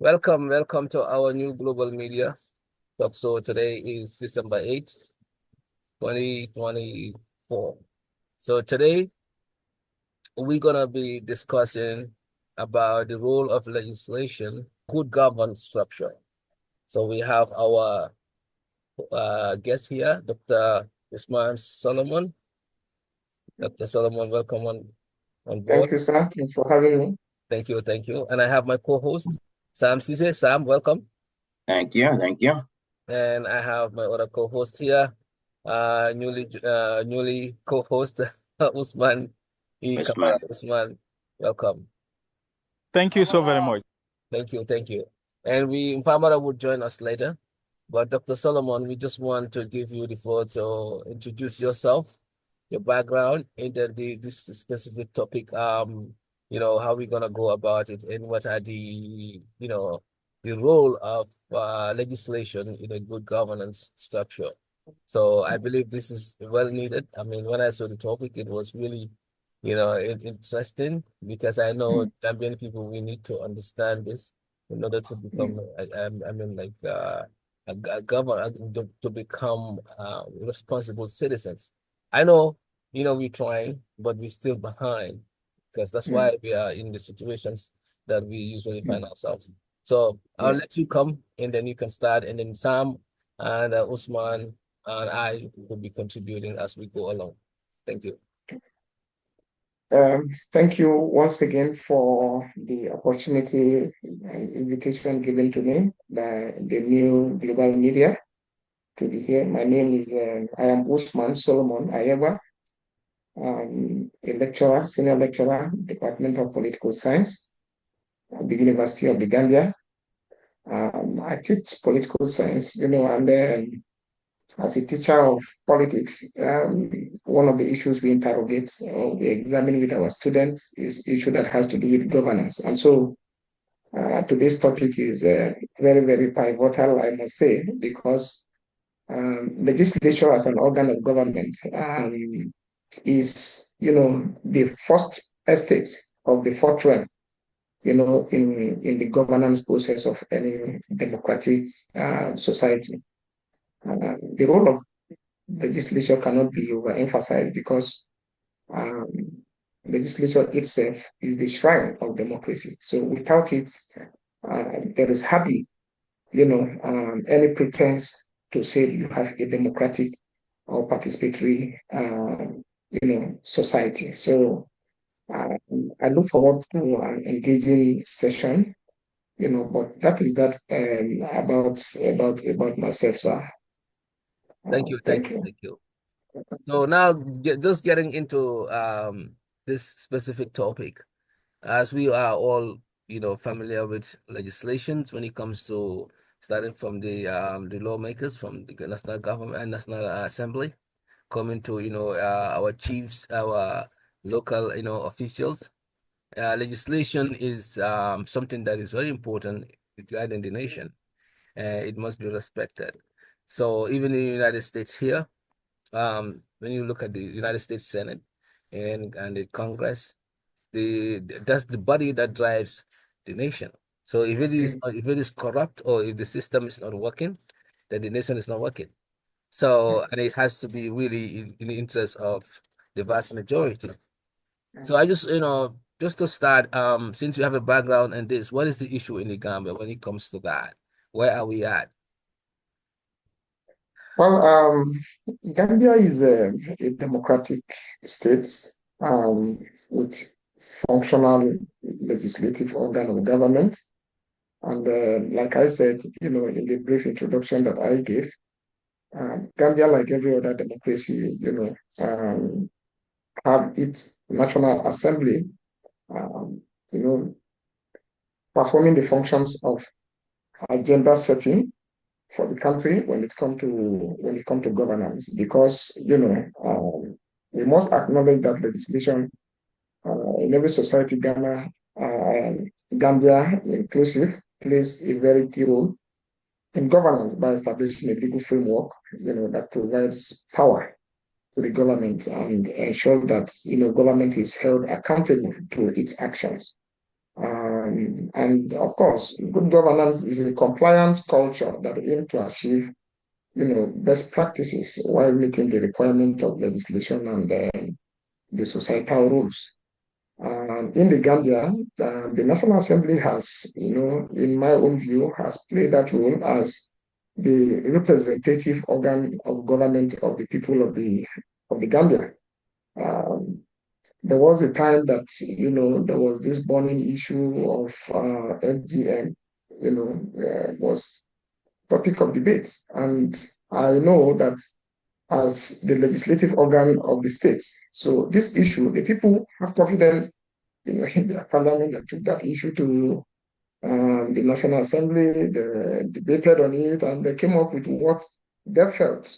Welcome to our new global media talk. So today is December 8th, 2024. So today we're gonna be discussing about the role of legislation, good governance structure. So we have our guest here, Dr. Usman Solomon. Dr. Solomon, welcome on board. Thank you, sir. Thanks for having me. Thank you. And I have my co-host, Sam Ceesay. Sam, welcome. Thank you. And I have my other co-host here, newly co-host Usman Camara. Usman. Usman, welcome. Thank you so very much. Thank you. And Famara would join us later. But Dr. Solomon, we just want to give you the floor to introduce yourself, your background, and then this specific topic, how we're gonna go about it and what are the role of legislation in a good governance structure. So I believe this is well needed. I mean, when I saw the topic, it was really, interesting because I know Gambian people, we need to understand this in order to become, to become responsible citizens. I know, we're trying, but we're still behind because that's why we are in the situations that we usually find ourselves. So I'll let you come and then you can start, and then Sam and Usman and I will be contributing as we go along. Thank you. Thank you once again for the opportunity and invitation given to me by the new global media to be here. My name is, I am Usman Solomon Ayeba, a lecturer, senior lecturer, Department of Political Science at the University of the Gambia. I teach political science, and as a teacher of politics, one of the issues we interrogate or we examine with our students is issue that has to do with governance. And so today's topic is very, very pivotal, I must say, because legislature as an organ of government is, the first estate of the fortran, in the governance process of any democratic society. The role of legislature cannot be overemphasized because um, legislature itself is the shrine of democracy. So without it, there is hardly, any pretense to say you have a democratic or participatory, society. So I look forward to an engaging session, but that is that about myself, sir. Thank you. Thank you. So now just getting into this specific topic, as we are all, familiar with legislations when it comes to starting from the lawmakers, from the national government and national assembly, coming to, our chiefs, our local, officials. Legislation is something that is very important regarding the nation. It must be respected. So even in the United States here, when you look at the United States Senate and the Congress, that's the body that drives the nation. So if it is corrupt or if the system is not working, then the nation is not working. So and it has to be really in the interest of the vast majority. So I just to start, since you have a background in this, what is the issue in the Gambia when it comes to that? Where are we at? Well, Gambia is a democratic state with functional legislative organ of government. And like I said, in the brief introduction that I gave, Gambia, like every other democracy, have its National Assembly, um, you know, performing the functions of agenda setting for the country when it come to governance. Because we must acknowledge that legislation in every society, Gambia inclusive, plays a very key role in governance by establishing a legal framework, that provides power to the government and ensure that government is held accountable to its actions. And of course, good governance is a compliance culture that aims to achieve, best practices while meeting the requirement of legislation and the societal rules. In the Gambia, the National Assembly has, in my own view, has played that role as the representative organ of government of the people of the Gambia. Um, there was a time that, there was this burning issue of NGM, was topic of debate. And I know that as the legislative organ of the states. So this issue, the people have confidence, in their parliament that took that issue to the National Assembly, they debated on it, and they came up with what they felt.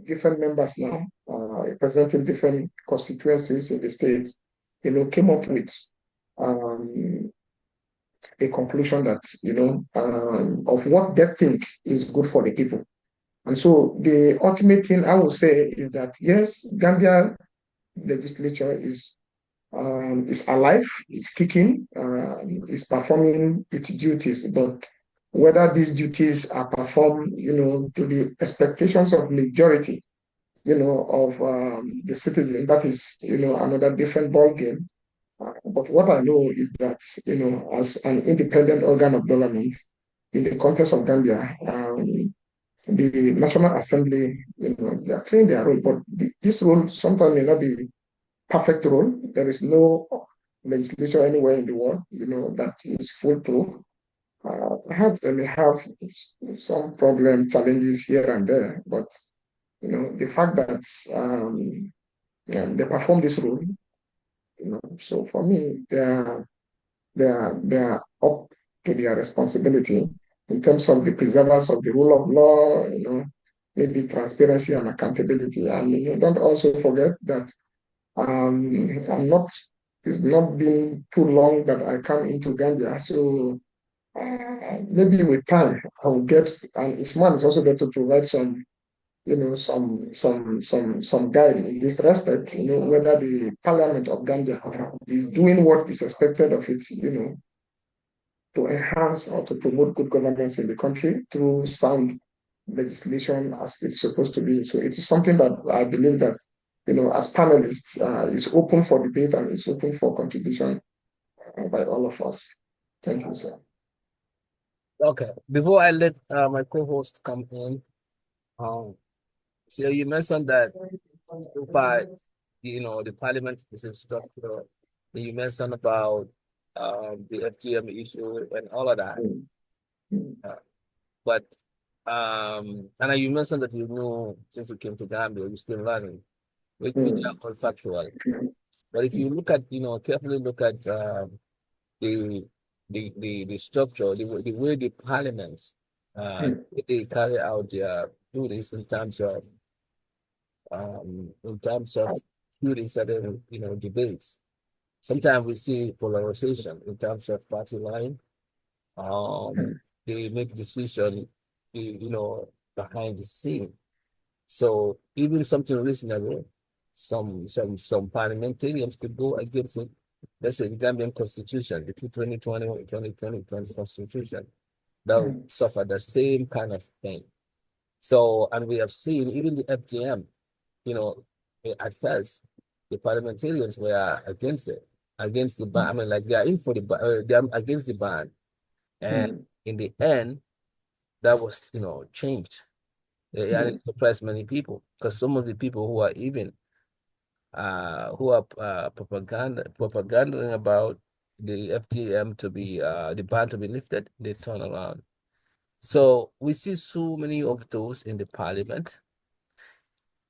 Different members now representing different constituencies in the state, came up with um, a conclusion that, of what they think is good for the people. And so the ultimate thing I would say is that, yes, Gambia legislature is alive, is kicking, is performing its duties, but whether these duties are performed, to the expectations of majority, of the citizen, that is, another different ball game. But what I know is that, as an independent organ of government in the context of Gambia, the National Assembly, they are playing their role, but this role sometimes may not be perfect role. There is no legislature anywhere in the world, that is foolproof. They may have some problem, challenges here and there, but the fact that they perform this role, so for me, they are up to their responsibility in terms of the preservers of the rule of law, maybe transparency and accountability. And don't also forget that it's not been too long that I come into Gambia. So maybe with time I will get, and Usman is also going to provide some, some guide in this respect, whether the Parliament of Gambia is doing what is expected of it, to enhance or to promote good governance in the country through sound legislation as it's supposed to be. So it is something that I believe that, as panelists, is open for debate and is open for contribution by all of us. Thank you, sir. Okay. Before I let my co-host come in, so you mentioned that so far, the parliament is in structure. You mentioned about the FGM issue and all of that. Uh, but and you mentioned that you knew since you came to Gambia, you're still learning, which are all factual. But if you look at, carefully look at the the structure, the way the parliaments they carry out their duties in terms of during certain debates. Sometimes we see polarization in terms of party line. They make decision, behind the scene. So even something reasonable, some parliamentarians could go against it. Let's say the Gambian Constitution, the 2020 Constitution, that would suffer the same kind of thing. So, and we have seen even the FGM, at first, the parliamentarians were against it, against the ban. I mean, like they are in for the ban, they are against the ban. And in the end, that was, changed. And it surprised many people because some of the people who are even propaganding about the FGM to be the ban to be lifted, they turn around. So we see so many of those in the parliament.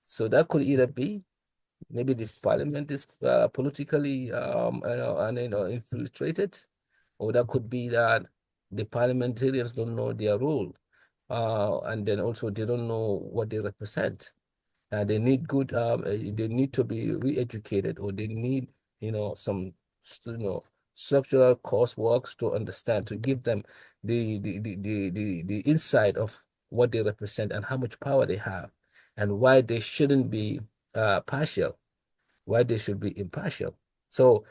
So that could either be maybe the parliament is politically infiltrated, or that could be that the parliamentarians don't know their role, and then also they don't know what they represent. They need good. They need to be re-educated, or they need some structural coursework to understand, to give them the insight of what they represent and how much power they have, and why they shouldn't be partial, why they should be impartial. So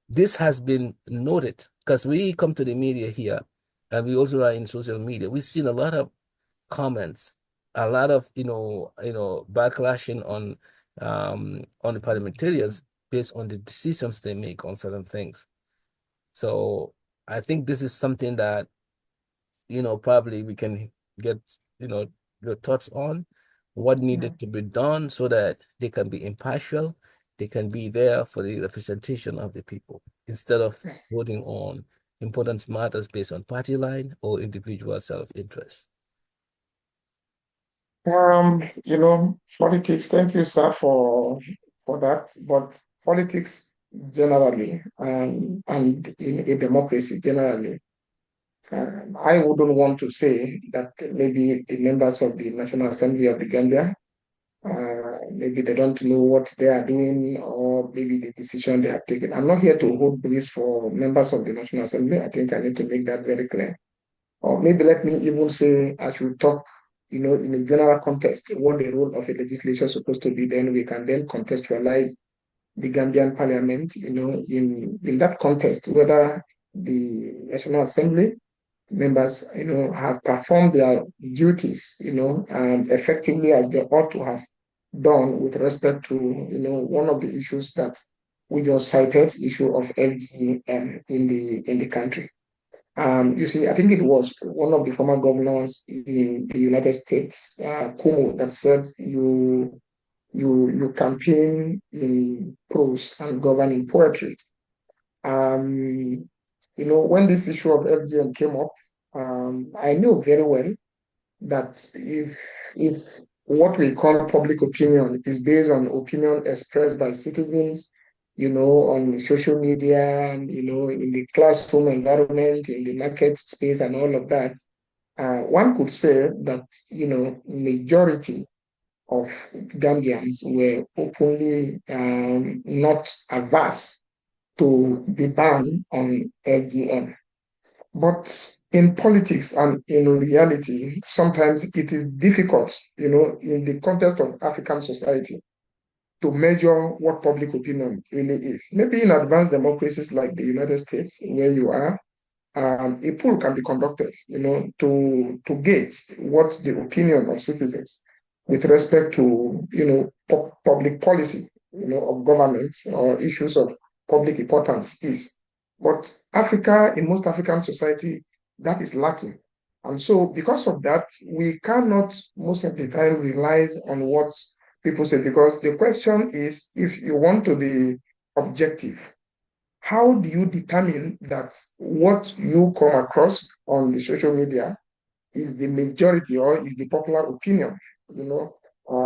this has been noted because we come to the media here and we also are in social media. We've seen a lot of comments, a lot of backlashing on the parliamentarians based on the decisions they make on certain things. So I think this is something that probably we can get your thoughts on what needed to be done so that they can be impartial, they can be there for the representation of the people instead of voting on important matters based on party line or individual self-interest. Politics, thank you, sir, for that. But politics generally, and in a democracy generally, I wouldn't want to say that maybe the members of the National Assembly of the Gambia, maybe they don't know what they are doing or maybe the decision they have taken. I'm not here to hold briefs for members of the National Assembly. I think I need to make that very clear. Or maybe let me even say, I should talk, in a general context, what the role of a legislature is supposed to be. Then we can then contextualize the Gambian Parliament, in that context, whether the National Assembly members, have performed their duties, effectively as they ought to have done with respect to, one of the issues that we just cited, issue of NGM in the country. You see, I think it was one of the former governors in the United States, Cuomo, that said you campaign in prose and govern in poetry. When this issue of FGM came up, I knew very well that if what we call public opinion is based on opinion expressed by citizens, on social media, and, in the classroom environment, in the market space, and all of that, one could say that, majority of Gambians were openly not averse to the ban on FGM. But in politics and in reality, sometimes it is difficult, in the context of African society, to measure what public opinion really is. Maybe in advanced democracies like the United States, where you are, a poll can be conducted, to gauge what the opinion of citizens with respect to, public policy, of government or issues of public importance is. But Africa, in most African society, that is lacking. And so because of that, we cannot most of the time rely on what people say, because the question is, if you want to be objective, how do you determine that what you come across on the social media is the majority or is the popular opinion?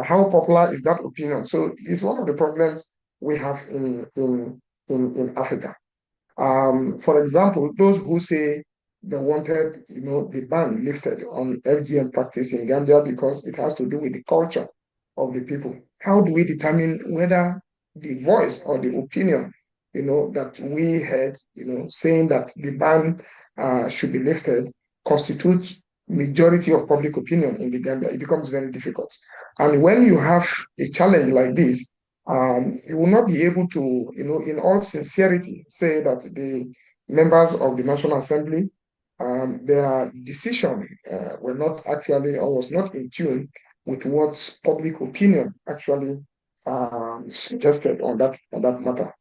How popular is that opinion? So it's one of the problems we have in Africa. For example, those who say they wanted, the ban lifted on FGM practice in Gambia because it has to do with the culture of the people. How do we determine whether the voice or the opinion, that we had, saying that the ban should be lifted constitutes majority of public opinion in the Gambia? It becomes very difficult. And when you have a challenge like this, you will not be able to, in all sincerity, say that the members of the National Assembly, their decision were not actually or was not in tune with what public opinion actually suggested on that matter.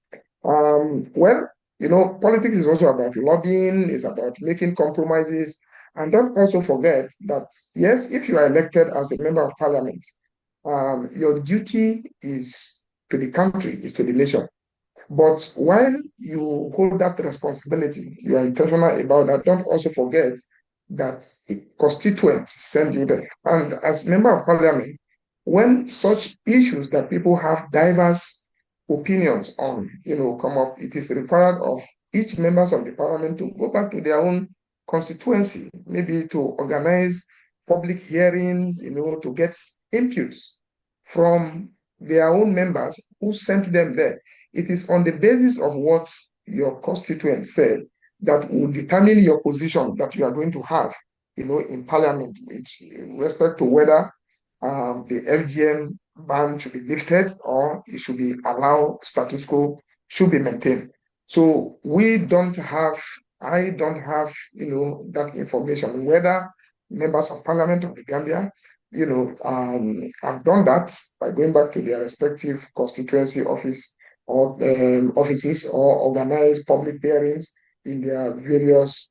Well, politics is also about lobbying, it's about making compromises, and don't also forget that yes, if you are elected as a member of parliament, your duty is to the country, is to the nation. But while you hold that responsibility, you are intentional about that, don't also forget that constituents send you there. And as member of parliament, when such issues that people have diverse opinions on, come up, it is required of each members of the parliament to go back to their own constituency, maybe to organize public hearings, to get inputs from their own members who sent them there. It is on the basis of what your constituents said that will determine your position that you are going to have, in parliament, with respect to whether the FGM ban should be lifted or it should be allowed, status quo should be maintained. So I don't have, that information, whether members of parliament of the Gambia, have done that by going back to their respective constituency or offices, or organize public hearings in their various,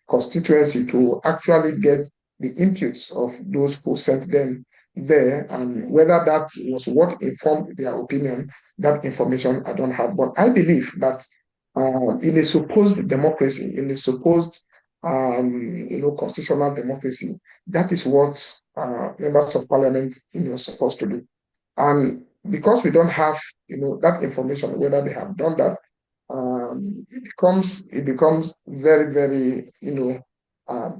constituency to actually get the inputs of those who sent them there, and whether that was what informed their opinion, that information I don't have. But I believe that in a supposed democracy, in a supposed constitutional democracy, that is what members of parliament are supposed to do. And because we don't have that information, whether they have done that, it becomes very, very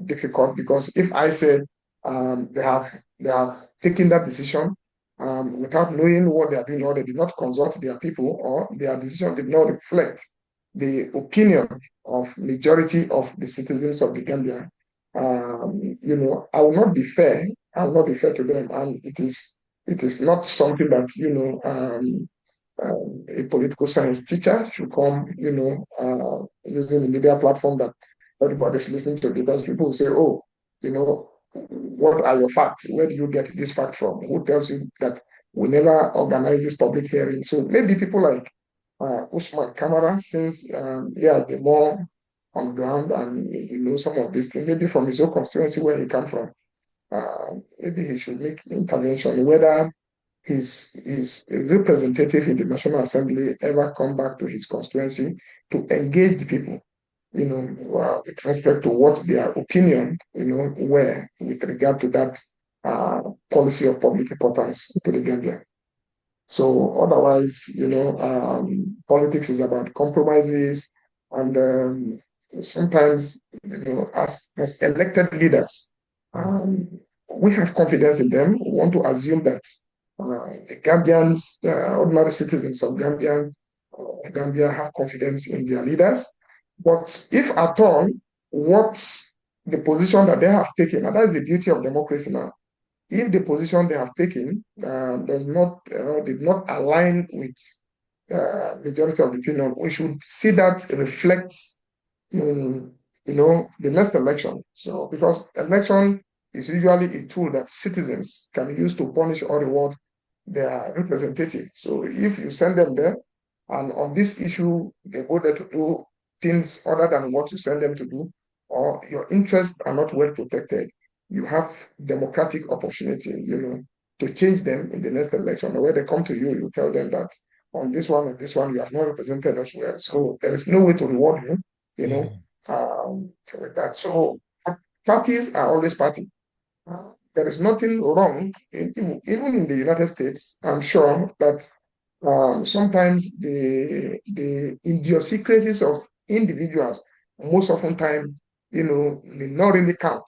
difficult, because if I say they have taken that decision without knowing what they are doing, or they did not consult their people, or their decision did not reflect the opinion of majority of the citizens of the Gambia, I will not be fair. I will not be fair to them, and it is not something that a political science teacher should come, using the media platform that everybody's listening to, because people will say, oh, what are your facts? Where do you get this fact from? Who tells you that we never organize this public hearing? So maybe people like Usman Camara, since he has been more on ground and some of these things, maybe from his own constituency where he comes from, maybe he should make intervention, whether his representative in the National Assembly ever come back to his constituency to engage the people, with respect to what their opinion, were with regard to that policy of public importance to the Gambia. So otherwise, politics is about compromises, and sometimes, as elected leaders, we have confidence in them. We want to assume that the Gambians, ordinary citizens of Gambia have confidence in their leaders. But if at all, what the position that they have taken, and that's the beauty of democracy now, if the position they have taken did not align with majority of the opinion, we should see that reflect in the next election. So because election is usually a tool that citizens can use to punish or reward their representative. So if you send them there, and on this issue they go there to do things other than what you send them to do, or your interests are not well protected, you have democratic opportunity, to change them in the next election. Or when they come to you, you tell them that on this one and this one, you have not represented us well. So there is no way to reward you, with that. So parties are always party. There is nothing wrong, even in the United States. I'm sure that sometimes the idiosyncrasies of individuals, most often time, may not really count.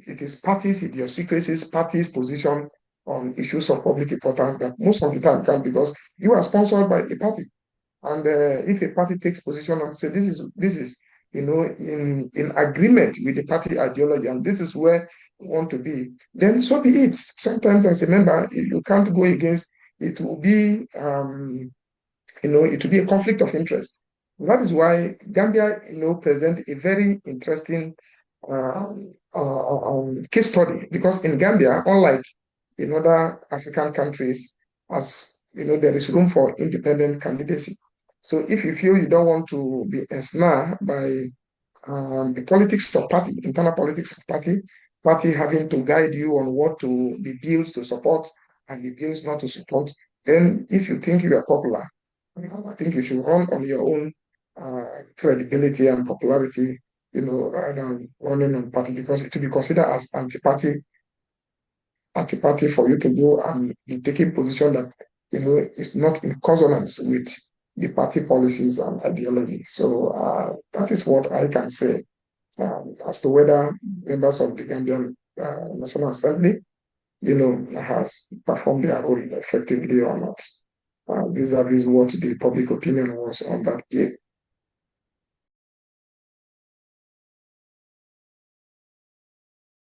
It is parties' idiosyncrasies, parties' position on issues of public importance that most of the time count, because you are sponsored by a party. And if a party takes position and say this is in agreement with the party ideology, and this is where we want to be, then so be it. Sometimes as a member, you can't go against. It will be it will be a conflict of interest. That is why Gambia, present a very interesting case study, because in Gambia, unlike in other African countries, as there is room for independent candidacy. So if you feel you don't want to be ensnared by the politics of party, internal politics of party having to guide you on the bills to support and the bills not to support, then if you think you are popular, I think you should run on your own credibility and popularity, rather than running on party, because it will be considered as anti-party for you to go and be taking position that is not in consonance with the party policies and ideology. So that is what I can say as to whether members of the Gambian National Assembly, has performed their role effectively or not, vis-a-vis what the public opinion was on that day.